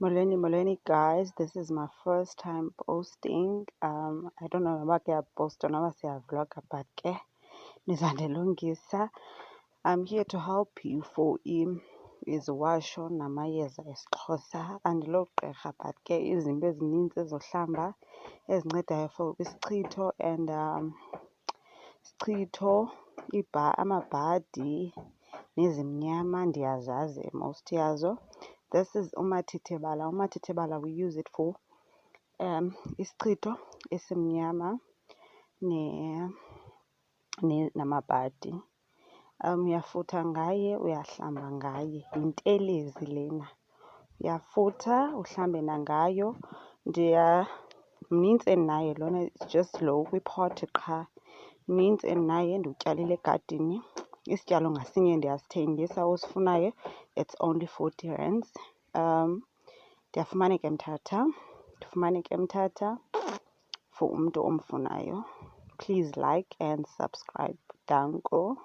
Molweni guys, this is my first time posting. I don't know noba kuyaposta noba siyavloga but ke nizandilungisa. I'm here to help you for iziwasho namayeza esiXhosa. Andilogqirha but ke izinto ezininzi ezohlamba ezincedayo for isichitho and isichitho, amabhadi nezimnyama ndiyazazi most yazo. This is umathithibala. Umathithibala, we use it for isichitho esimnyama namabhadi. Uyafutha ngaye, uyahlamba ngaye. Yintelezi lena. Uyafutha uhlambe nangayo. Mnintsi endinayo lona, it's just lo kwipot qha. Mnintsi endinaye ndiwutyalile egadini. Isityalo ngasinye ndiyasithengisa, osifunayo it's only 40 rands. Ndifumaneka eMthatha for umntu omfunayo. Please like and subscribe. Danko.